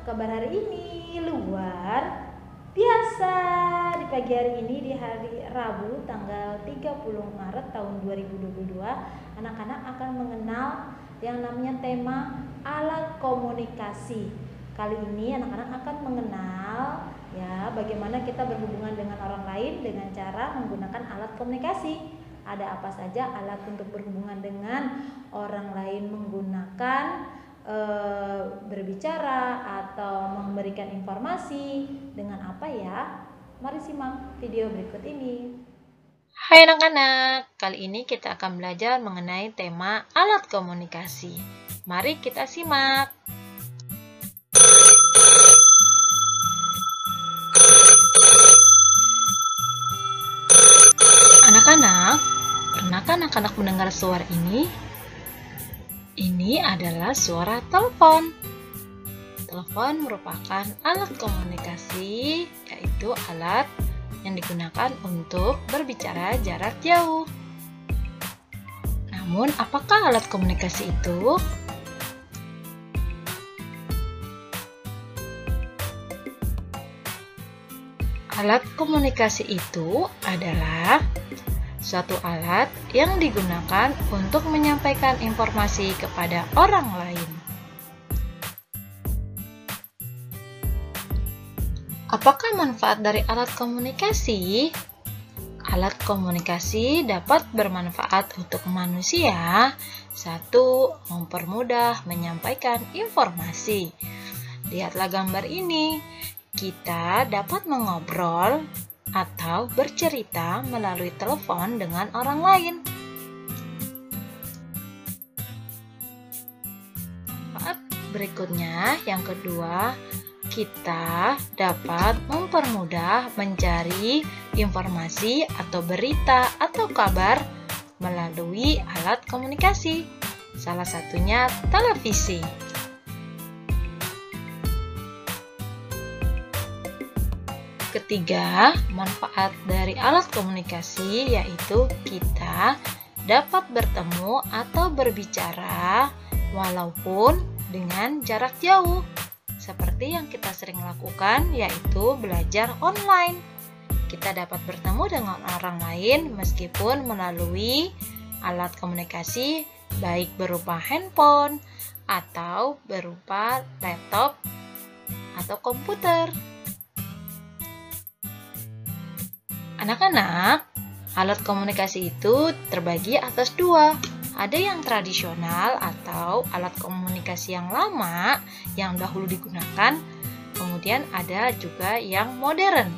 kabar hari ini? Luar biasa. Di pagi hari ini, di hari Rabu tanggal 30 Maret tahun 2022, anak-anak akan mengenal yang namanya tema alat komunikasi. Kali ini anak-anak akan mengenal ya bagaimana kita berhubungan dengan orang lain dengan cara menggunakan alat komunikasi. Ada apa saja alat untuk berhubungan dengan orang lain menggunakan berbicara atau memberikan informasi dengan apa ya? Mari simak video berikut ini. Hai anak-anak, kali ini kita akan belajar mengenai tema alat komunikasi. Mari kita simak. Anak-anak, pernahkah anak-anak mendengar suara ini? Ini adalah suara telepon. Telepon merupakan alat komunikasi, yaitu alat yang digunakan untuk berbicara jarak jauh. Namun, apakah alat komunikasi itu? Alat komunikasi itu adalah suatu alat yang digunakan untuk menyampaikan informasi kepada orang lain. Apakah manfaat dari alat komunikasi? Alat komunikasi dapat bermanfaat untuk manusia. Satu, mempermudah menyampaikan informasi. Lihatlah gambar ini. Kita dapat mengobrol atau bercerita melalui telepon dengan orang lain. Berikutnya, yang kedua, kita dapat mempermudah mencari informasi atau berita atau kabar melalui alat komunikasi. Salah satunya televisi. Ketiga, manfaat dari alat komunikasi yaitu kita dapat bertemu atau berbicara walaupun dengan jarak jauh. Seperti yang kita sering lakukan yaitu belajar online. Kita dapat bertemu dengan orang lain meskipun melalui alat komunikasi baik berupa handphone atau berupa laptop atau komputer. Anak-anak, alat komunikasi itu terbagi atas dua. Ada yang tradisional atau alat komunikasi yang lama yang dahulu digunakan. Kemudian ada juga yang modern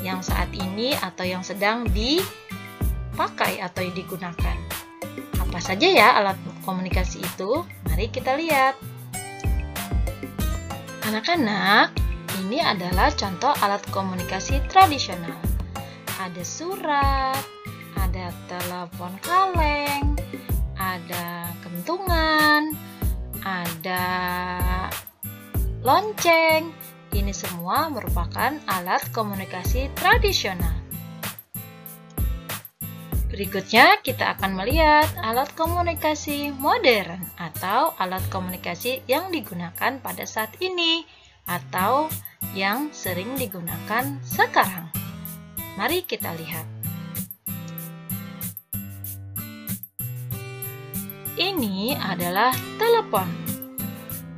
yang saat ini atau yang sedang dipakai atau digunakan. Apa saja ya alat komunikasi itu? Mari kita lihat. Anak-anak, ini adalah contoh alat komunikasi tradisional. Ada surat, ada telepon kaleng, ada kentungan, ada lonceng. Ini semua merupakan alat komunikasi tradisional. Berikutnya kita akan melihat alat komunikasi modern atau alat komunikasi yang digunakan pada saat ini atau yang sering digunakan sekarang. Mari kita lihat. Ini adalah telepon.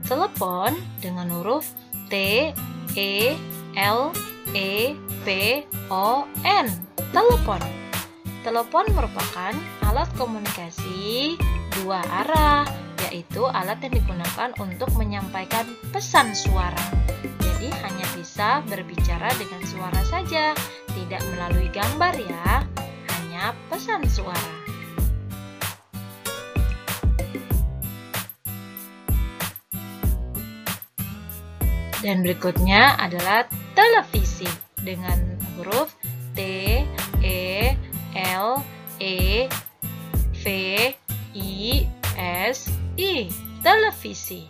Telepon dengan huruf T, E, L, E, P, O, N. Telepon. Telepon merupakan alat komunikasi dua arah, yaitu alat yang digunakan untuk menyampaikan pesan suara. Jadi hanya bisa berbicara dengan suara saja, tidak melalui gambar ya, hanya pesan suara. Dan berikutnya adalah televisi dengan huruf T, E, L, E, V, I, S, I. Televisi.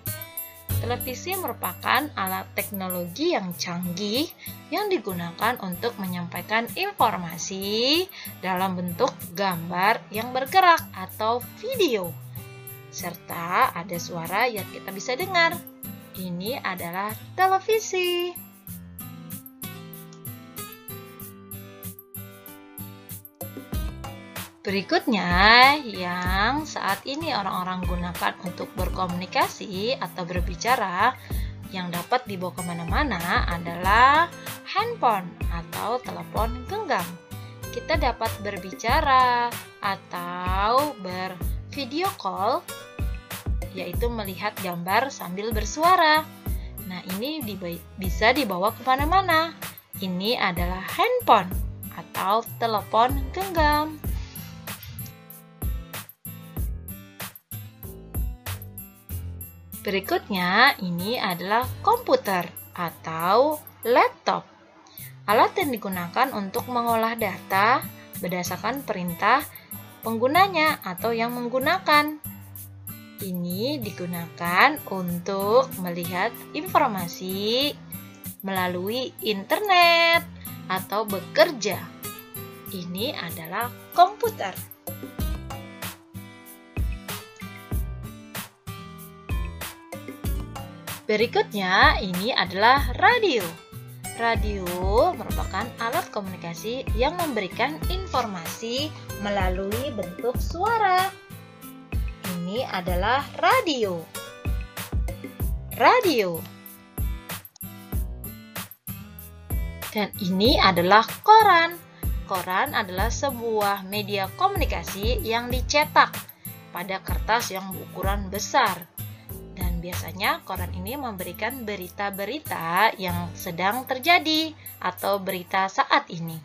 Televisi merupakan alat teknologi yang canggih yang digunakan untuk menyampaikan informasi dalam bentuk gambar yang bergerak atau video, serta ada suara yang kita bisa dengar. Ini adalah televisi. Berikutnya, yang saat ini orang-orang gunakan untuk berkomunikasi atau berbicara yang dapat dibawa kemana-mana adalah handphone atau telepon genggam. Kita dapat berbicara atau bervideo call, yaitu melihat gambar sambil bersuara. Nah, ini bisa dibawa kemana-mana. Ini adalah handphone atau telepon genggam. Berikutnya, ini adalah komputer atau laptop. Alat yang digunakan untuk mengolah data berdasarkan perintah penggunanya atau yang menggunakan. Ini digunakan untuk melihat informasi melalui internet atau bekerja. Ini adalah komputer. Berikutnya, ini adalah radio. Radio merupakan alat komunikasi yang memberikan informasi melalui bentuk suara. Ini adalah radio. Radio. Dan ini adalah koran. Koran adalah sebuah media komunikasi yang dicetak pada kertas yang berukuran besar. Dan biasanya koran ini memberikan berita-berita yang sedang terjadi atau berita saat ini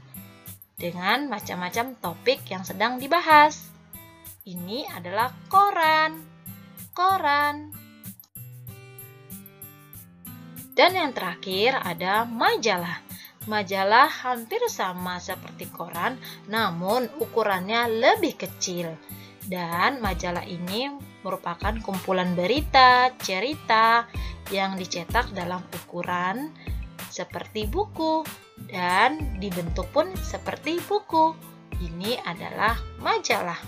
dengan macam-macam topik yang sedang dibahas. Ini adalah koran. Koran. Dan yang terakhir ada majalah. Majalah hampir sama seperti koran, namun ukurannya lebih kecil. Dan majalah ini merupakan kumpulan berita, cerita yang dicetak dalam ukuran seperti buku dan dibentuk pun seperti buku. Ini adalah majalah.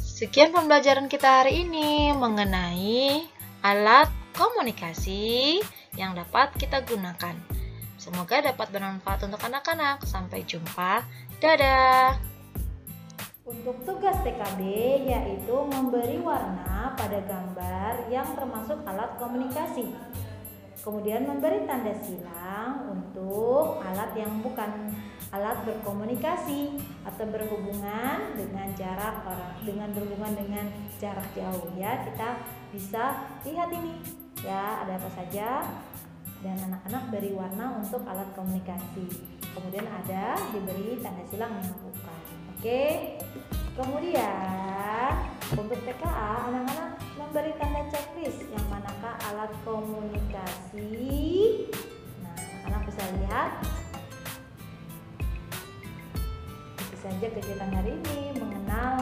Sekian pembelajaran kita hari ini mengenai alat komunikasi yang dapat kita gunakan. Semoga dapat bermanfaat untuk anak-anak. Sampai jumpa. Dadah. Untuk tugas TKB yaitu memberi warna pada gambar yang termasuk alat komunikasi. Kemudian memberi tanda silang untuk alat yang bukan alat berkomunikasi atau berhubungan dengan berhubungan dengan jarak jauh ya. Kita bisa lihat ini ya, ada apa saja, dan anak-anak beri warna untuk alat komunikasi. Kemudian ada diberi tanda silang yang bukan. Oke. Kemudian untuk TKA anak-anak memberi tanda checklist yang manakah alat komunikasi. Nah, anak-anak bisa lihat. Itu saja kegiatan hari ini mengenal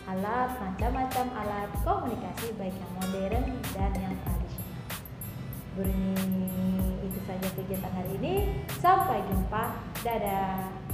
macam-macam alat komunikasi baik yang modern dan yang tradisional. Itu saja kegiatan hari ini. Sampai jumpa. Dadah.